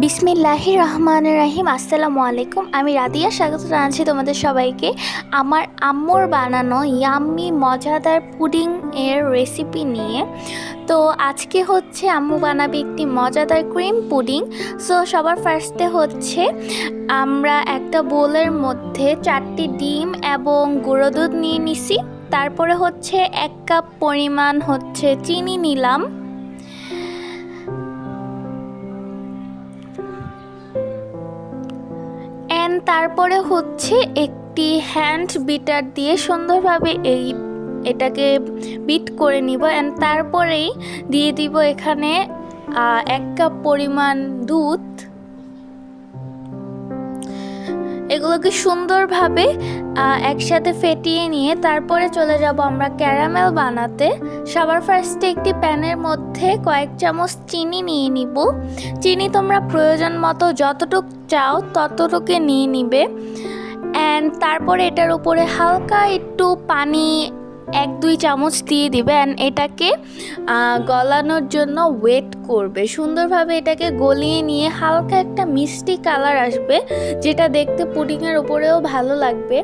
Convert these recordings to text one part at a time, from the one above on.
বিসমিল্লাহির রহমানির রহিম। আসসালামু আলাইকুম। আমি রাদিয়া, স্বাগত জানাচ্ছি তোমাদের সবাইকে আমার আম্মুর বানানো ইয়াম্মি মজাদার পুডিং এর রেসিপি নিয়ে। তো আজকে হচ্ছে আম্মু বানাবে একটি মজাদার ক্রিম পুডিং। সো সবার ফার্স্টে হচ্ছে আমরা একটা বোলের মধ্যে 4টি ডিম এবং গুঁড়ো দুধ নিয়ে নিছি। তারপরে হচ্ছে 1 কাপ পরিমাণ হচ্ছে চিনি নিলাম। তারপরে হচ্ছে একটি হ্যান্ড বিটার দিয়ে সুন্দরভাবে এটাকে বিট করে নিব। তারপরেই দিয়ে দিব এখানে 1 কাপ পরিমাণ দুধ। এগুলোকে সুন্দরভাবে একসাথে ফেটিয়ে নিয়ে তারপরে চলে যাব আমরা ক্যারামেল বানাতে। সবার ফার্স্টে একটি প্যানের মধ্যে কয়েক চামচ চিনি নিয়ে নিব। চিনি তোমরা প্রয়োজন মতো যতটুক চাও ততটুকু নিয়ে নিবে। তারপরে এটার উপরে হালকা একটু পানি 1-2 চামচ দিয়ে দিবে। এটাকে গলানোর জন্য ওয়েট করবে। সুন্দরভাবে এটাকে গলিয়ে নিয়ে হালকা একটা মিষ্টি কালার আসবে, যেটা দেখতে পুডিংয়ের উপরেও ভালো লাগবে।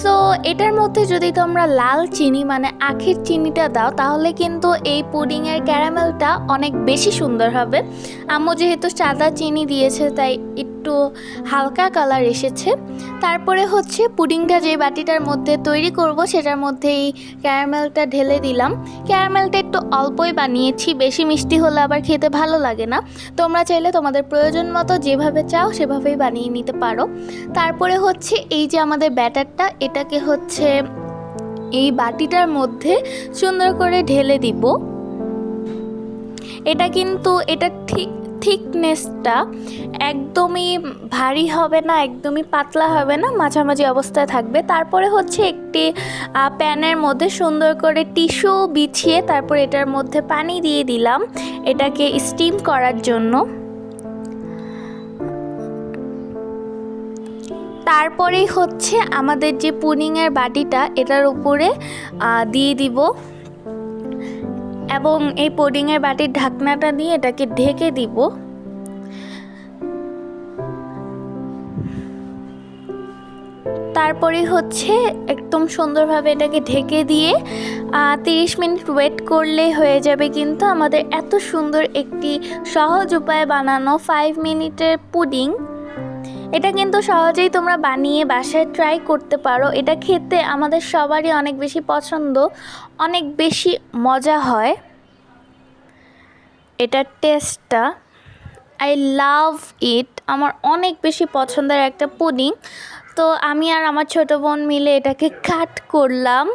সো এটার মধ্যে যদি তোমরা লাল চিনি মানে আখের চিনিটা দাও, তাহলে কিন্তু এই পুডিংয়ের ক্যারামেলটা অনেক বেশি সুন্দর হবে। আম্মু যেহেতু সাদা চিনি দিয়েছে তাই একটু হালকা কালার এসেছে। তারপরে হচ্ছে পুডিংটা যে বাটিটার মধ্যে তৈরি করব সেটার মধ্যেই ক্যারামেলটা ঢেলে দিলাম। ক্যারামেলটা একটু অল্পই বানিয়েছি, বেশি মিষ্টি হলে আবার খেতে ভালো লাগে না। তোমরা চাইলে তোমাদের প্রয়োজন মতো যেভাবে চাও সেভাবেই বানিয়ে নিতে পারো। তারপরে হচ্ছে এই যে আমাদের ব্যাটারটা, এটাকে হচ্ছে এই বাটিটার মধ্যে সুন্দর করে ঢেলে দিব। এটা কিন্তু থিকনেসটা একদমই ভারী হবে না, একদমই পাতলা হবে না, মাঝামাঝি অবস্থায় থাকবে। তারপরে হচ্ছে একটি প্যানের মধ্যে সুন্দর করে টিস্যু বিছিয়ে তারপর এটার মধ্যে পানি দিয়ে দিলাম এটাকে স্টিম করার জন্য। তারপরেই হচ্ছে আমাদের যে পুডিংয়ের বাটিটা এটার উপরে দিয়ে দিব এবং এই পুডিংয়ের বাটির ঢাকনাটা দিয়ে এটাকে ঢেকে দিব। তারপরে হচ্ছে একদম সুন্দরভাবে এটাকে ঢেকে দিয়ে 30 মিনিট ওয়েট করলে হয়ে যাবে কিন্তু আমাদের এত সুন্দর একটি সহজ উপায়ে বানানো 5 মিনিটের পুডিং। এটা কিন্তু সহজেই তোমরা বানিয়ে বাসায় ট্রাই করতে পারো। এটা খেতে আমাদের সবারই অনেক বেশি পছন্দ, অনেক বেশি মজা হয় এটার টেস্টটা। আই লাভ ইট, আমার অনেক বেশি পছন্দের একটা পুডিং। তো আমি আর আমার ছোটো বোন মিলে এটাকে কাট করলাম।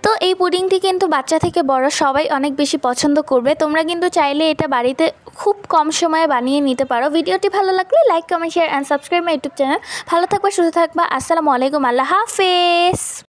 তো এই পুডিংটি কিন্তু বাচ্চা থেকে বড় সবাই অনেক বেশি পছন্দ করবে। তোমরা কিন্তু চাইলে এটা বাড়িতে খুব কম সময়ে বানিয়ে নিতে পারো। ভিডিওটি ভালো লাগলে like, comment, share and subscribe my YouTube channel. ভালো থাকবা, সুস্থ থাকবা। আসসালামু আলাইকুম, আল্লাহ হাফেজ।